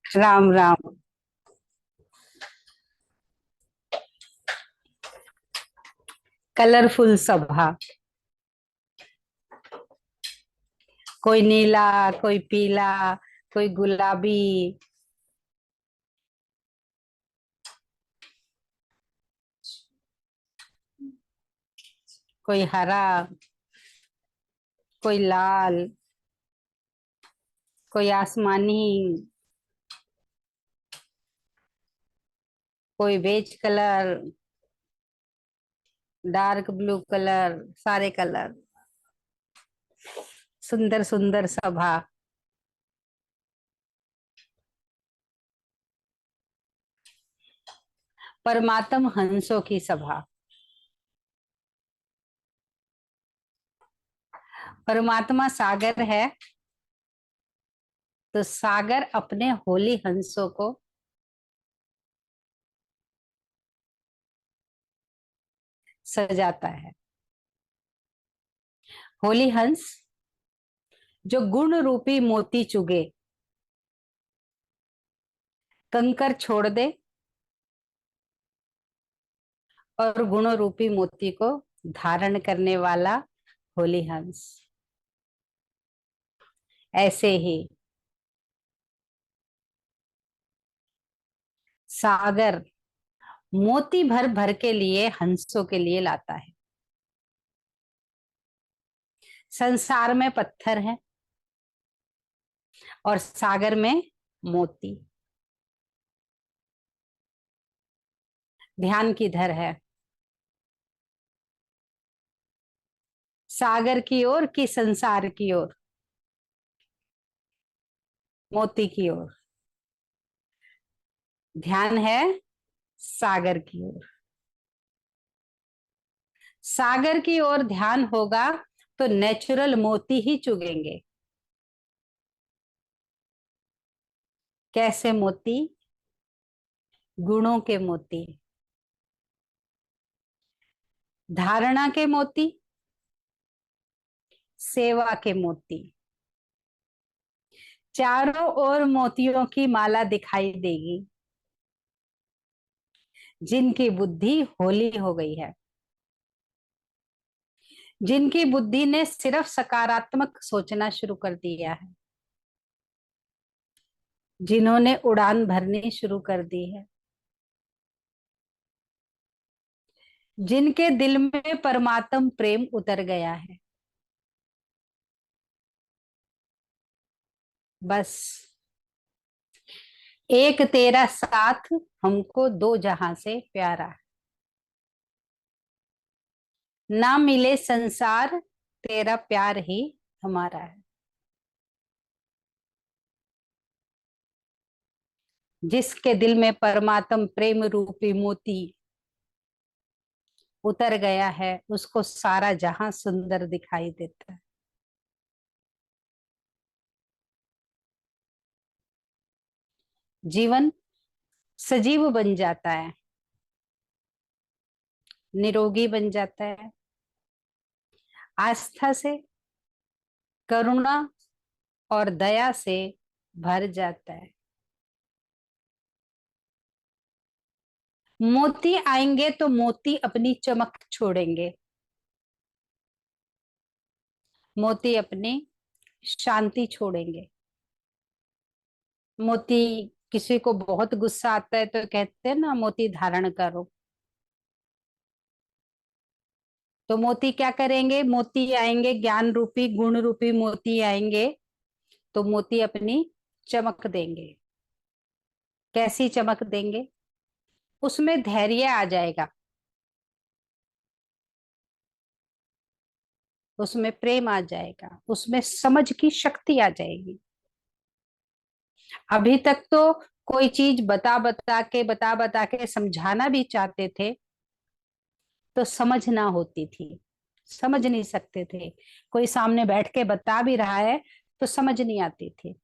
Ram Ram. Colourful सभा। कोई नीला, कोई पीला, कोई गुलाबी, कोई हरा, कोई लाल, कोई आसमानी, कोई beige colour, dark blue colour, सारे कलर। सुंदर सुंदर सभा। परमात्म हंसों की सभा। परमात्मा सागर है, तो सागर अपने होली हंसों को सजाता है। होली हंस जो गुण रूपी मोती चुगे, कंकर छोड़ दे और गुण रूपी मोती को धारण करने वाला होली हंस। ऐसे ही सागर मोती भर भर के लिए हंसों के लिए लाता है। संसार में पत्थर है और सागर में मोती। ध्यान किधर है, सागर की ओर कि संसार की ओर? मोती की ओर। ध्यान है सागर की ओर। सागर की ओर ध्यान होगा तो नेचुरल मोती ही चुगेंगे। कैसे मोती? गुणों के मोती, धारणा के मोती, सेवा के मोती। चारों ओर मोतियों की माला दिखाई देगी जिनकी बुद्धि होली हो गई है, जिनकी बुद्धि ने सिर्फ सकारात्मक सोचना शुरू कर दिया है, जिन्होंने उड़ान भरनी शुरू कर दी है, जिनके दिल में परमात्म प्रेम उतर गया है। बस एक तेरा साथ हमको दो जहां से प्यारा। ना मिले संसार, तेरा प्यार ही हमारा है। जिसके दिल में परमात्म प्रेम रूपी मोती उतर गया है, उसको सारा जहां सुंदर दिखाई देता है। जीवन सजीव बन जाता है, निरोगी बन जाता है, आस्था से, करुणा और दया से भर जाता है। मोती आएंगे तो मोती अपनी चमक छोड़ेंगे, मोती अपनी शांति छोड़ेंगे। मोती, किसी को बहुत गुस्सा आता है तो कहते हैं ना मोती धारण करो। तो मोती क्या करेंगे? मोती आएंगे, ज्ञान रूपी गुण रूपी मोती आएंगे तो मोती अपनी चमक देंगे। कैसी चमक देंगे? उसमें धैर्य आ जाएगा, उसमें प्रेम आ जाएगा, उसमें समझ की शक्ति आ जाएगी। अभी तक तो कोई चीज बता बता के समझाना भी चाहते थे तो समझ ना होती थी, समझ नहीं सकते थे। कोई सामने बैठ के बता भी रहा है तो समझ नहीं आती थी।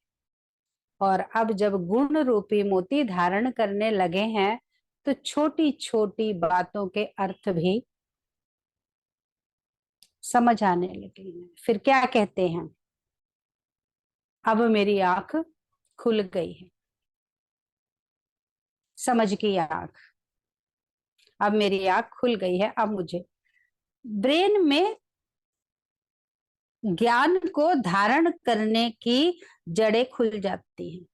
और अब जब गुण रूपी मोती धारण करने लगे हैं तो छोटी छोटी बातों के अर्थ भी समझ आने लगे हैं। फिर क्या कहते हैं? अब मेरी आंख खुल गई है। समझ की आंख। अब मेरी आंख खुल गई है। अब मुझे ब्रेन में ज्ञान को धारण करने की जड़ें खुल जाती हैं,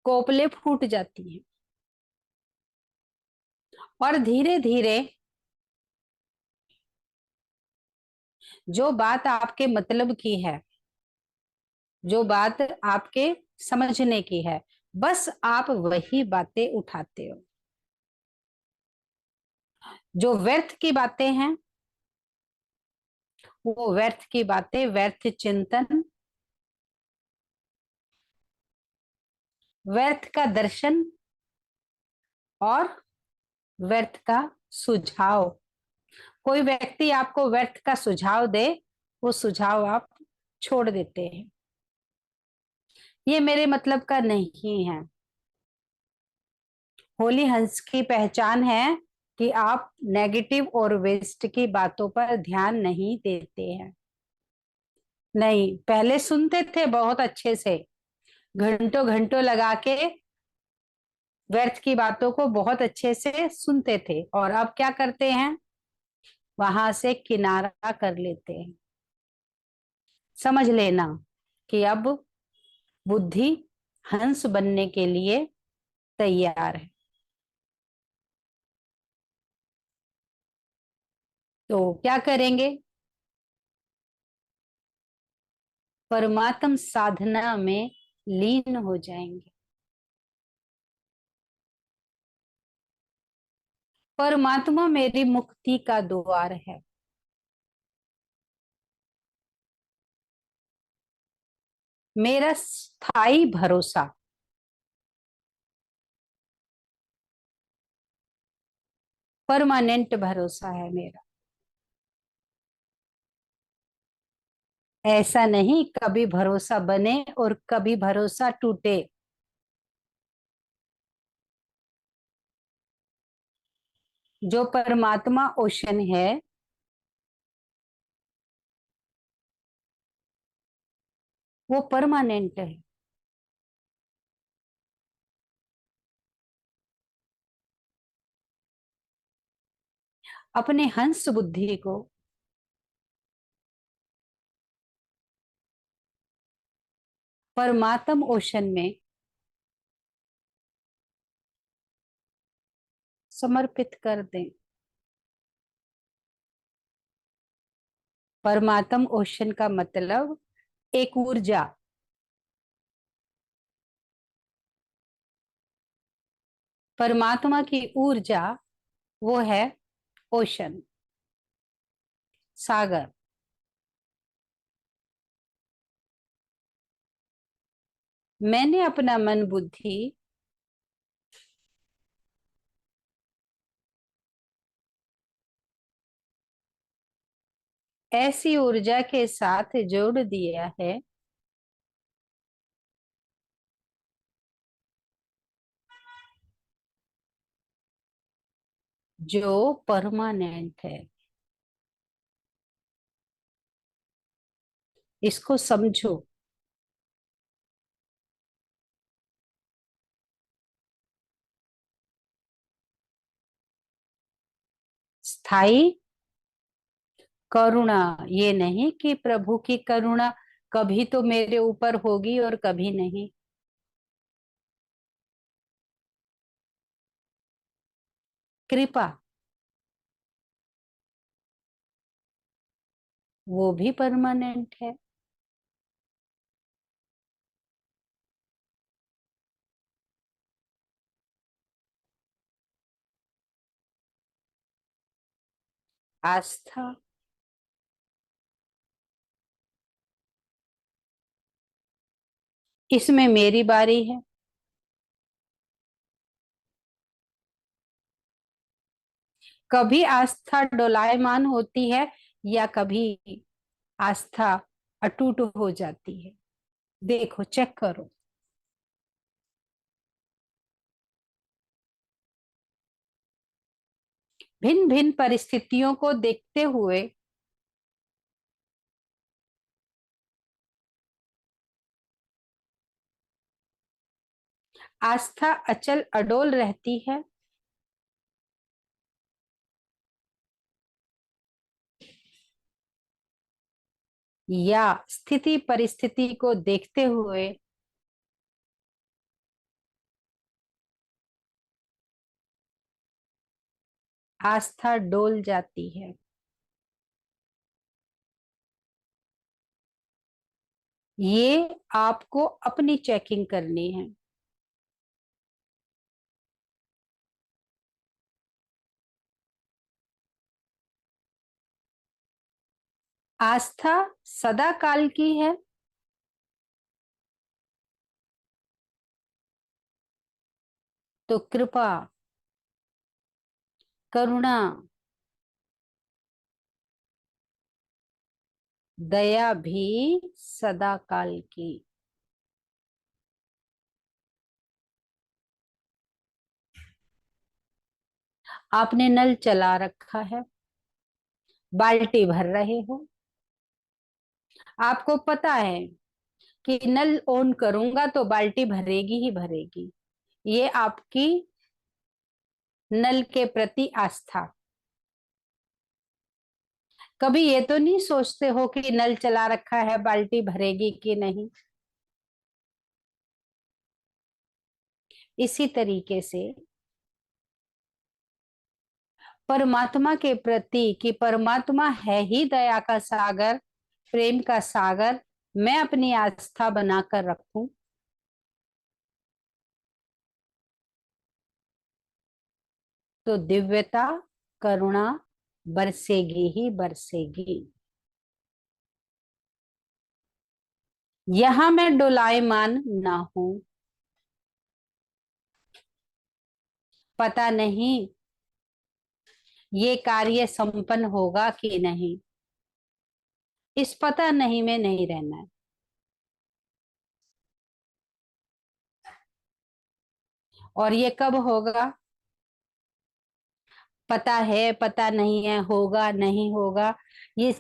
कोपले फूट जाती हैं, और धीरे धीरे जो बात आपके मतलब की है, जो बात आपके समझने की है, बस आप वही बातें उठाते हो। जो व्यर्थ की बातें हैं, वो व्यर्थ की बातें, व्यर्थ चिंतन, व्यर्थ का दर्शन और व्यर्थ का सुझाव। कोई व्यक्ति आपको व्यर्थ का सुझाव दे, वो सुझाव आप छोड़ देते हैं, ये मेरे मतलब का नहीं है। होली हंस की पहचान है कि आप नेगेटिव और वेस्ट की बातों पर ध्यान नहीं देते हैं। नहीं, पहले सुनते थे बहुत अच्छे से, घंटों घंटों लगा के व्यर्थ की बातों को बहुत अच्छे से सुनते थे, और अब क्या करते हैं, वहां से किनारा कर लेते हैं। समझ लेना कि अब बुद्धि हंस बनने के लिए तैयार है। तो क्या करेंगे, परमात्म साधना में लीन हो जाएंगे। परमात्मा मेरी मुक्ति का द्वार है। मेरा स्थायी भरोसा, परमानेंट भरोसा है मेरा। ऐसा नहीं कभी भरोसा बने और कभी भरोसा टूटे। जो परमात्मा ओशन है, वो परमानेंट है। अपने हंस बुद्धि को परमात्म ओशन में समर्पित कर दें। परमात्म ओशन का मतलब एक ऊर्जा, परमात्मा की ऊर्जा, वो है ओशन, सागर। मैंने अपना मन बुद्धि ऐसी ऊर्जा के साथ जोड़ दिया है जो परमानेंट है। इसको समझो। स्थाई करुणा, ये नहीं कि प्रभु की करुणा कभी तो मेरे ऊपर होगी और कभी नहीं। कृपा, वो भी परमानेंट है। आस्था, इसमें मेरी बारी है। कभी आस्था डोलायमान होती है, या कभी आस्था अटूट हो जाती है। देखो, चेक करो। भिन्न भिन्न परिस्थितियों को देखते हुए आस्था अचल अडोल रहती है, या स्थिति परिस्थिति को देखते हुए आस्था डोल जाती है। ये आपको अपनी चेकिंग करनी है। आस्था सदा काल की है, तो कृपा, करुणा, दया भी सदा काल की। आपने नल चला रखा है, बाल्टी भर रहे हो, आपको पता है कि नल ऑन करूंगा तो बाल्टी भरेगी ही भरेगी। ये आपकी नल के प्रति आस्था। कभी ये तो नहीं सोचते हो कि नल चला रखा है, बाल्टी भरेगी कि नहीं। इसी तरीके से परमात्मा के प्रति, कि परमात्मा है ही दया का सागर, प्रेम का सागर, मैं अपनी आस्था बनाकर रखूं, तो दिव्यता, करुणा बरसेगी ही बरसेगी। यहां मैं डोलायमान ना हूं, पता नहीं ये कार्य संपन्न होगा कि नहीं, इस पता नहीं में नहीं रहना है। और ये कब होगा, पता है पता नहीं है, होगा नहीं होगा, ये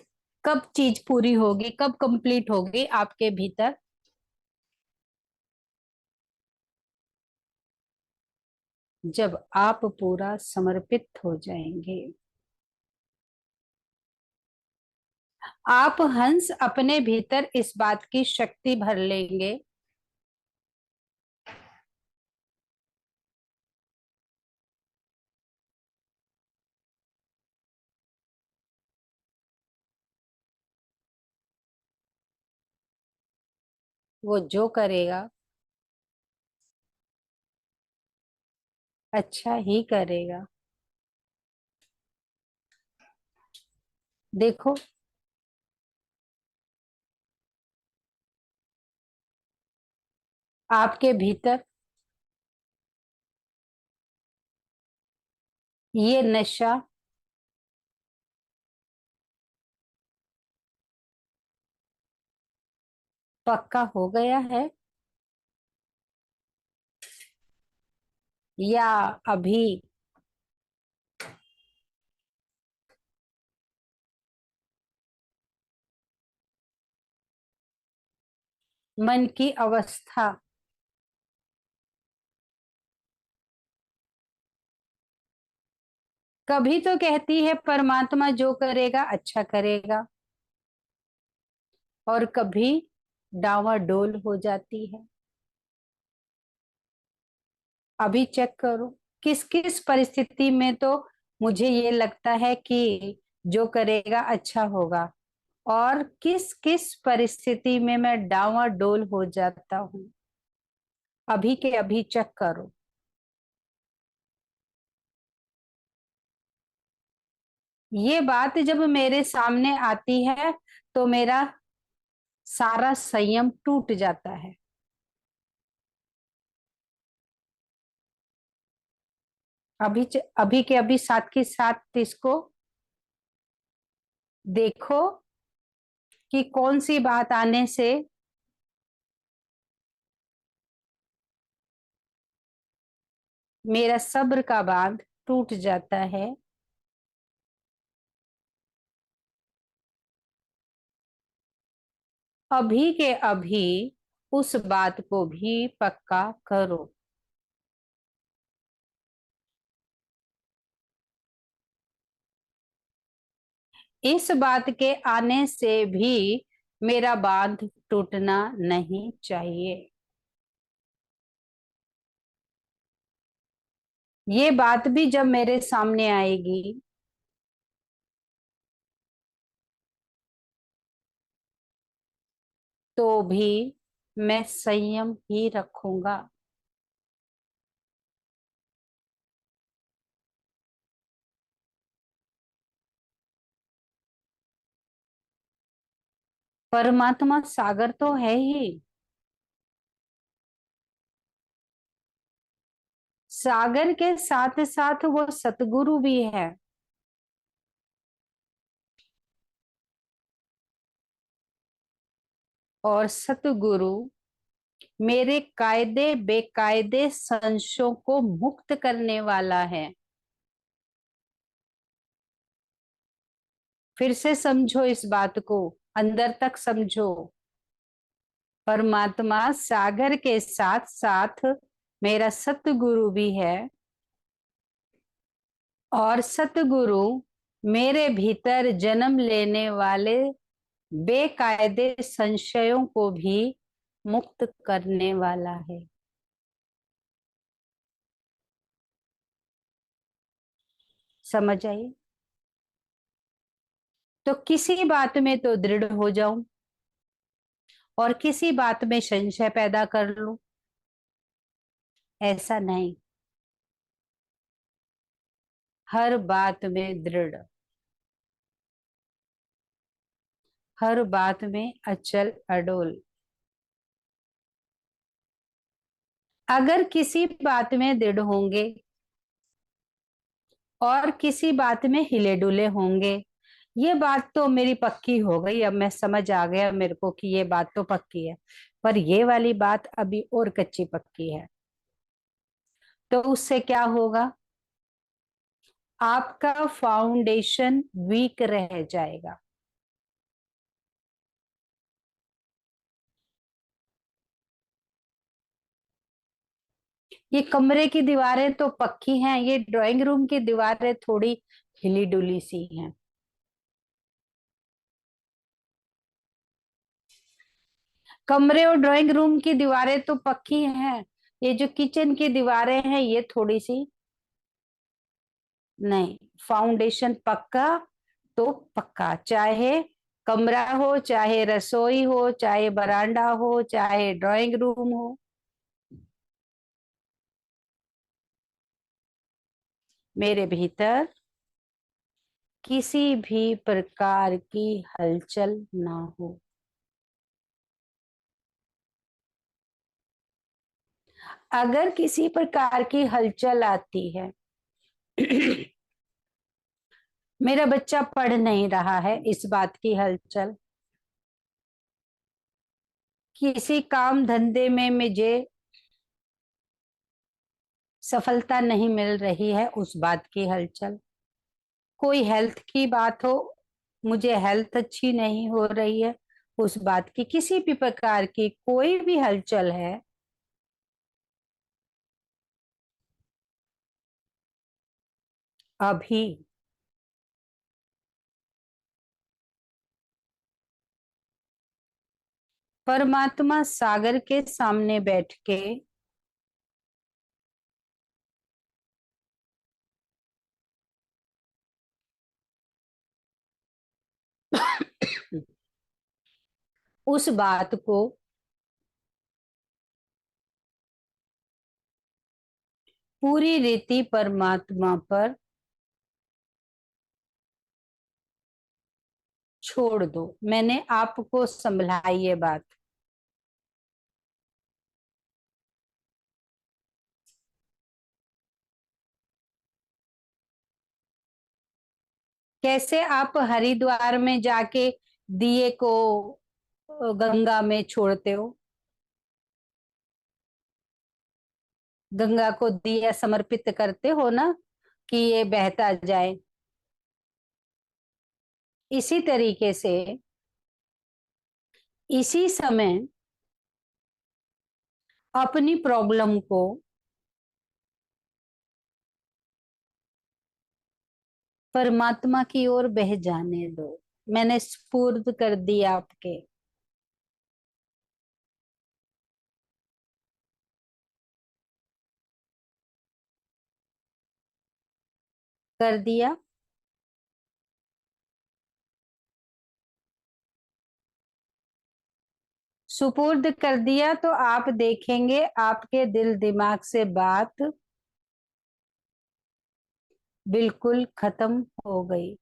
कब चीज पूरी होगी, कब कंप्लीट होगी आपके भीतर, जब आप पूरा समर्पित हो जाएंगे। आप हंस अपने भीतर इस बात की शक्ति भर लेंगे, वो जो करेगा अच्छा ही करेगा। देखो, आपके भीतर ये नशा पक्का हो गया है, या अभी मन की अवस्था, कभी तो कहती है परमात्मा जो करेगा अच्छा करेगा, और कभी डावाडोल हो जाती है। अभी चेक करो किस किस परिस्थिति में तो मुझे ये लगता है कि जो करेगा अच्छा होगा, और किस किस परिस्थिति में मैं डावाडोल हो जाता हूँ। अभी के अभी चेक करो। ये बात जब मेरे सामने आती है तो मेरा सारा संयम टूट जाता है। अभी के अभी साथ के साथ इसको देखो कि कौन सी बात आने से मेरा सब्र का बांध टूट जाता है। अभी के अभी उस बात को भी पक्का करो। इस बात के आने से भी मेरा बांध टूटना नहीं चाहिए। ये बात भी जब मेरे सामने आएगी तो भी मैं संयम ही रखूंगा। परमात्मा सागर तो है ही, सागर के साथ साथ वो सतगुरु भी है। और सतगुरु मेरे कायदे बेकायदे संशयों को मुक्त करने वाला है। फिर से समझो इस बात को, अंदर तक समझो। परमात्मा सागर के साथ साथ मेरा सतगुरु भी है, और सतगुरु मेरे भीतर जन्म लेने वाले बेकायदे संशयों को भी मुक्त करने वाला है। समझ आई? तो किसी बात में तो दृढ़ हो जाऊं और किसी बात में संशय पैदा कर लूं, ऐसा नहीं। हर बात में दृढ़, हर बात में अचल अडोल। अगर किसी बात में दृढ़ होंगे और किसी बात में हिले डुले होंगे, ये बात तो मेरी पक्की हो गई। अब मैं समझ आ गया मेरे को कि ये बात तो पक्की है, पर ये वाली बात अभी और कच्ची पक्की है। तो उससे क्या होगा? आपका फाउंडेशन वीक रह जाएगा। ये कमरे की दीवारें तो पक्की हैं, ये ड्राइंग रूम की दीवारें थोड़ी हिली डुली सी हैं। कमरे और ड्राइंग रूम की दीवारें तो पक्की हैं, ये जो किचन की दीवारें हैं ये थोड़ी सी नहीं। फाउंडेशन पक्का तो पक्का, चाहे कमरा हो, चाहे रसोई हो, चाहे बरांडा हो, चाहे ड्राइंग रूम हो। मेरे भीतर किसी भी प्रकार की हलचल ना हो। अगर किसी प्रकार की हलचल आती है मेरा बच्चा पढ़ नहीं रहा है, इस बात की हलचल, किसी काम धंधे में मुझे सफलता नहीं मिल रही है, उस बात की हलचल, कोई हेल्थ की बात हो, मुझे हेल्थ अच्छी नहीं हो रही है, उस बात की, किसी भी प्रकार की कोई भी हलचल है, अभी परमात्मा सागर के सामने बैठ के उस बात को पूरी रीति परमात्मा पर छोड़ दो। मैंने आपको संभलाई ये बात। कैसे आप हरिद्वार में जाके दिए को गंगा में छोड़ते हो, गंगा को दिया समर्पित करते हो ना, कि ये बहता जाए। इसी तरीके से इसी समय अपनी प्रॉब्लम को परमात्मा की ओर बह जाने दो। मैंने स्फूर्त कर दी आपके। कर दिया। सुपुर्द कर दिया तो आप देखेंगे आपके दिल दिमाग से बात बिल्कुल खत्म हो गई।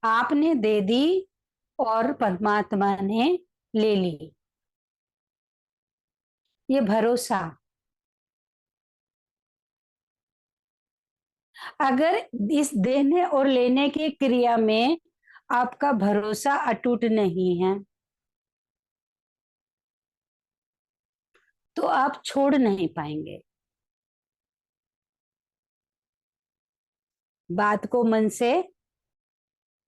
आपने दे दी और परमात्मा ने ले ली। ये भरोसा। अगर इस देने और लेने की क्रिया में आपका भरोसा अटूट नहीं है तो आप छोड़ नहीं पाएंगे। बात को मन से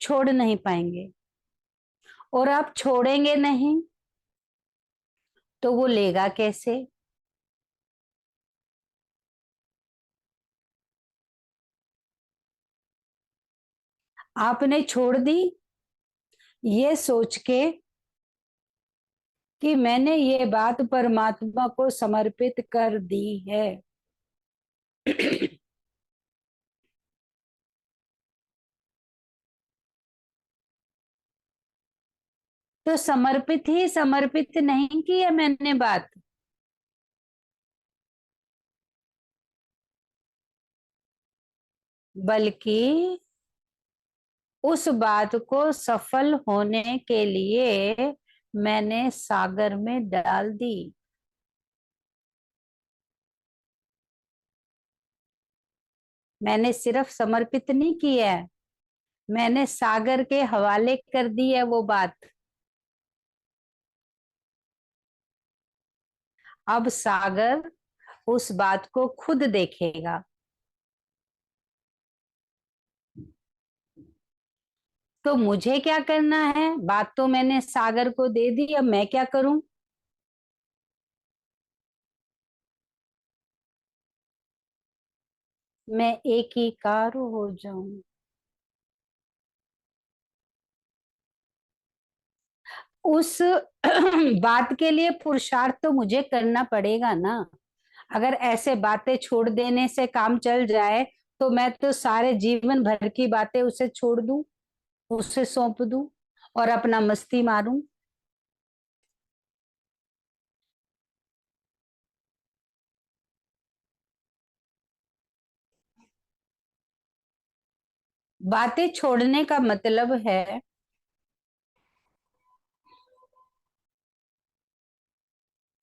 छोड़ नहीं पाएंगे। और आप छोड़ेंगे नहीं तो वो लेगा कैसे? आपने छोड़ दी ये सोच के कि मैंने ये बात परमात्मा को समर्पित कर दी है। तो समर्पित ही समर्पित नहीं की है मैंने बात। बल्कि उस बात को सफल होने के लिए मैंने सागर में डाल दी। मैंने सिर्फ समर्पित नहीं किया है, मैंने सागर के हवाले कर दी है वो बात। अब सागर उस बात को खुद देखेगा। तो मुझे क्या करना है? बात तो मैंने सागर को दे दी, अब मैं क्या करूं? मैं एकीकार हो जाऊं। उस बात के लिए पुरुषार्थ तो मुझे करना पड़ेगा ना। अगर ऐसे बातें छोड़ देने से काम चल जाए तो मैं तो सारे जीवन भर की बातें उसे छोड़ दूं, उसे सौंप दूं और अपना मस्ती मारूं। बातें छोड़ने का मतलब है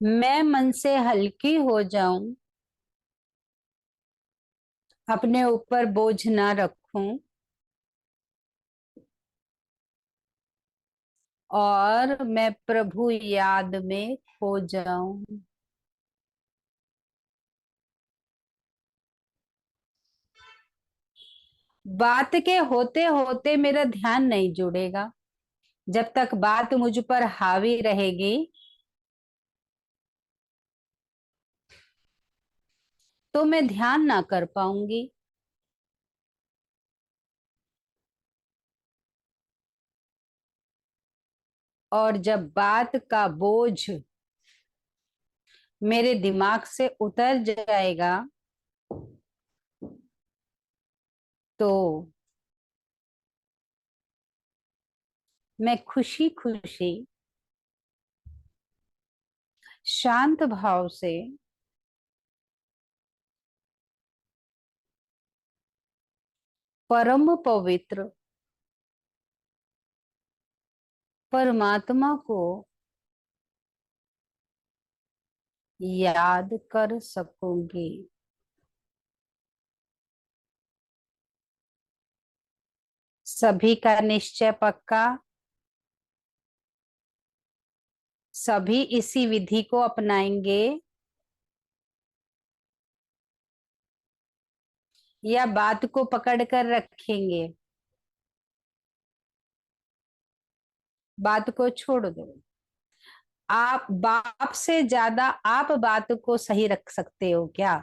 मैं मन से हल्की हो जाऊं, अपने ऊपर बोझ ना रखूं और मैं प्रभु याद में खो जाऊं। बात के होते होते मेरा ध्यान नहीं जुड़ेगा। जब तक बात मुझ पर हावी रहेगी तो मैं ध्यान ना कर पाऊंगी। और जब बात का बोझ मेरे दिमाग से उतर जाएगा तो मैं खुशी खुशी शांत भाव से परम पवित्र परमात्मा को याद कर सकूंगी। सभी का निश्चय पक्का। सभी इसी विधि को अपनाएंगे या बात को पकड़ कर रखेंगे? बात को छोड़ दो। आप बाप से ज्यादा आप बात को सही रख सकते हो क्या?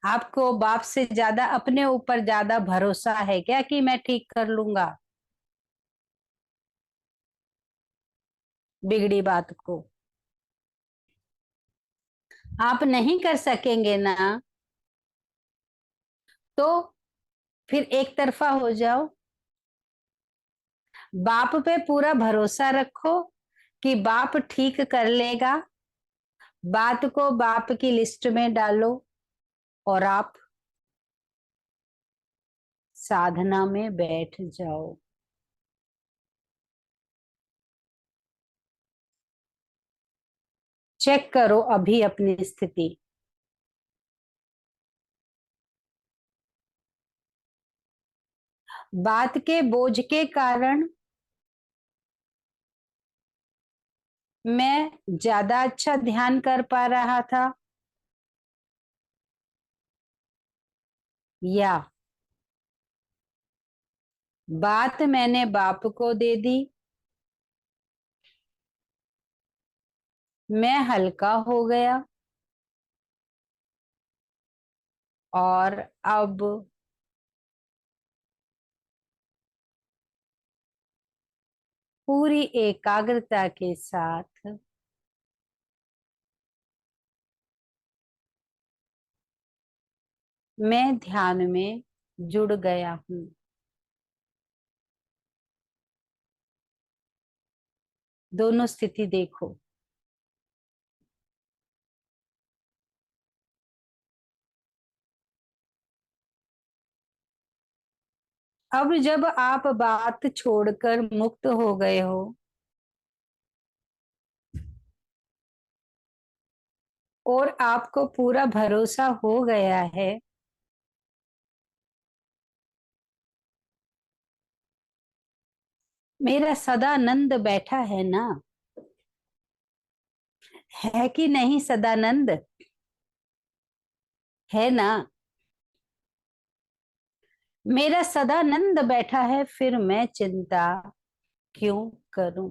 आपको बाप से ज्यादा अपने ऊपर ज्यादा भरोसा है क्या कि मैं ठीक कर लूंगा बिगड़ी बात को? आप नहीं कर सकेंगे ना, तो फिर एक तरफा हो जाओ। बाप पे पूरा भरोसा रखो कि बाप ठीक कर लेगा। बात को बाप की लिस्ट में डालो और आप साधना में बैठ जाओ। चेक करो अभी अपनी स्थिति। बात के बोझ के कारण मैं ज्यादा अच्छा ध्यान कर पा रहा था, या बात मैंने बाप को दे दी, मैं हल्का हो गया और अब पूरी एकाग्रता के साथ मैं ध्यान में जुड़ गया हूँ। दोनों स्थिति देखो। अब जब आप बात छोड़कर मुक्त हो गए हो और आपको पूरा भरोसा हो गया है, मेरा सदानंद बैठा है ना, है कि नहीं सदानंद? है ना? मेरा सदानंद बैठा है, फिर मैं चिंता क्यों करूं?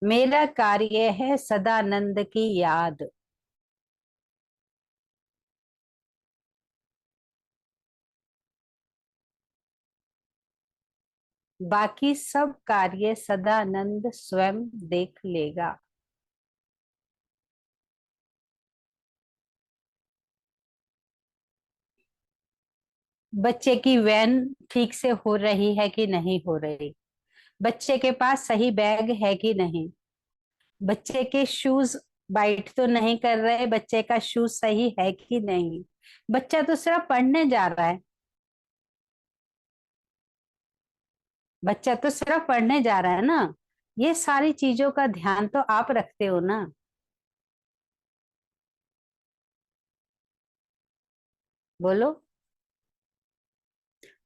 मेरा कार्य है सदानंद की याद। बाकी सब कार्य सदानंद स्वयं देख लेगा। बच्चे की वैन ठीक से हो रही है कि नहीं हो रही? बच्चे के पास सही बैग है कि नहीं? बच्चे के शूज बाइट तो नहीं कर रहे? बच्चे का शूज सही है कि नहीं? बच्चा तो सिर्फ पढ़ने जा रहा है। बच्चा तो सिर्फ पढ़ने जा रहा है ना। ये सारी चीजों का ध्यान तो आप रखते हो ना। बोलो।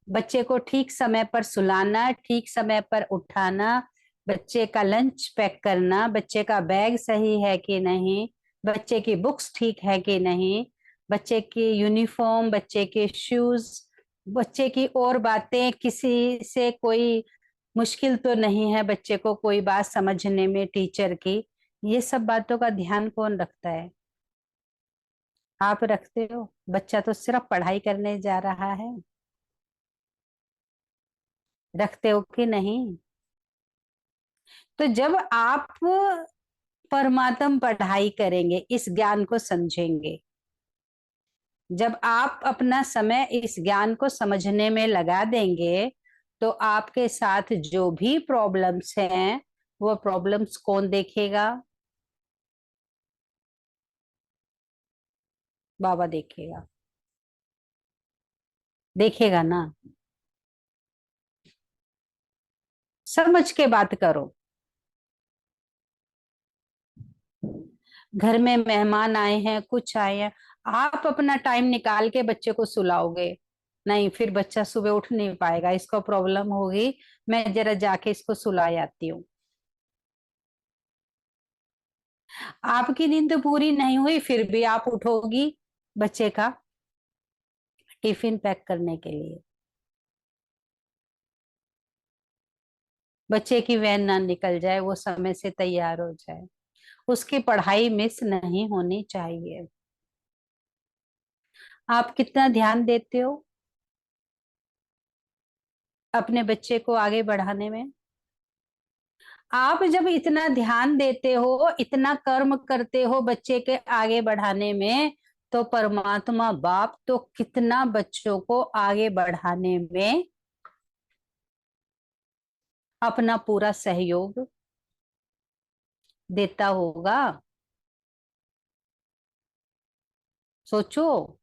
बच्चे को ठीक समय पर सुलाना, ठीक समय पर उठाना, बच्चे का लंच पैक करना, बच्चे का बैग सही है कि नहीं, बच्चे की बुक्स ठीक है कि नहीं, बच्चे की यूनिफॉर्म, बच्चे के शूज, बच्चे की और बातें, किसी से कोई मुश्किल तो नहीं है बच्चे को कोई बात समझने में टीचर की। ये सब बातों का ध्यान कौन रखता है? आप रखते हो। बच्चा तो सिर्फ पढ़ाई करने जा रहा है। रखते हो कि नहीं? तो जब आप परमात्म पढ़ाई करेंगे, इस ज्ञान को समझेंगे, जब आप अपना समय इस ज्ञान को समझने में लगा देंगे, तो आपके साथ जो भी प्रॉब्लम्स हैं वो प्रॉब्लम्स कौन देखेगा? बाबा देखेगा। देखेगा ना। समझ के बात करो। घर में मेहमान आए हैं, कुछ आए हैं, आप अपना टाइम निकाल के बच्चे को सुलाओगे? नहीं, फिर बच्चा सुबह उठ नहीं पाएगा, इसको प्रॉब्लम होगी। मैं जरा जाके इसको सुला आती हूँ। आपकी नींद पूरी नहीं हुई फिर भी आप उठोगी? बच्चे का टिफिन पैक करने के लिए, बच्चे की वैन ना निकल जाए, वो समय से तैयार हो जाए, उसकी पढ़ाई मिस नहीं होनी चाहिए। आप कितना ध्यान देते हो अपने बच्चे को आगे बढ़ाने में? आप जब इतना ध्यान देते हो, इतना कर्म करते हो बच्चे के आगे बढ़ाने में, तो परमात्मा बाप तो कितना बच्चों को आगे बढ़ाने में अपना पूरा सहयोग देता होगा। सोचो,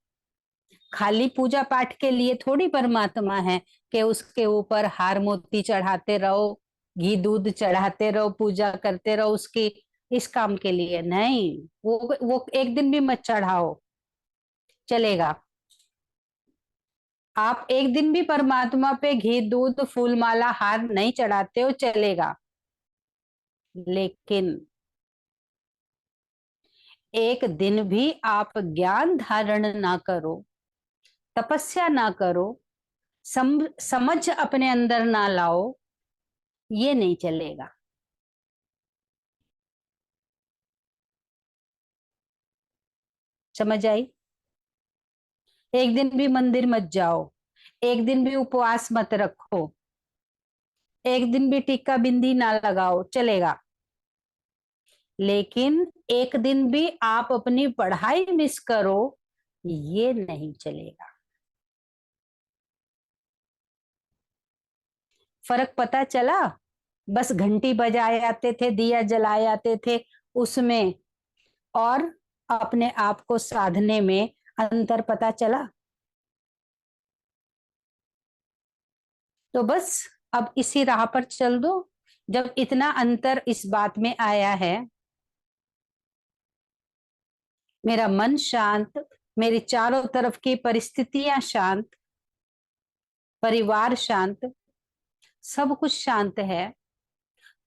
खाली पूजा पाठ के लिए थोड़ी परमात्मा है कि उसके ऊपर हार मोती चढ़ाते रहो, घी दूध चढ़ाते रहो, पूजा करते रहो उसकी, इस काम के लिए नहीं। वो एक दिन भी मत चढ़ाओ, चलेगा। आप एक दिन भी परमात्मा पे घी दूध फूल माला हार नहीं चढ़ाते हो, चलेगा। लेकिन एक दिन भी आप ज्ञान धारण ना करो, तपस्या ना करो, समझ अपने अंदर ना लाओ, ये नहीं चलेगा। समझ आई? एक दिन भी मंदिर मत जाओ, एक दिन भी उपवास मत रखो, एक दिन भी टीका बिंदी ना लगाओ, चलेगा। लेकिन एक दिन भी आप अपनी पढ़ाई मिस करो, ये नहीं चलेगा। फर्क पता चला? बस घंटी बजाए आते थे, दिया जलाए आते थे उसमें, और अपने आप को साधने में अंतर पता चला? तो बस अब इसी राह पर चल दो। जब इतना अंतर इस बात में आया है, मेरा मन शांत, मेरे चारों तरफ की परिस्थितियां शांत, परिवार शांत, सब कुछ शांत है,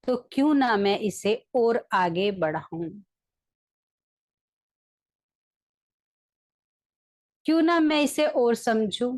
तो क्यों ना मैं इसे और आगे बढ़ाऊं, क्यों ना मैं इसे और समझूं,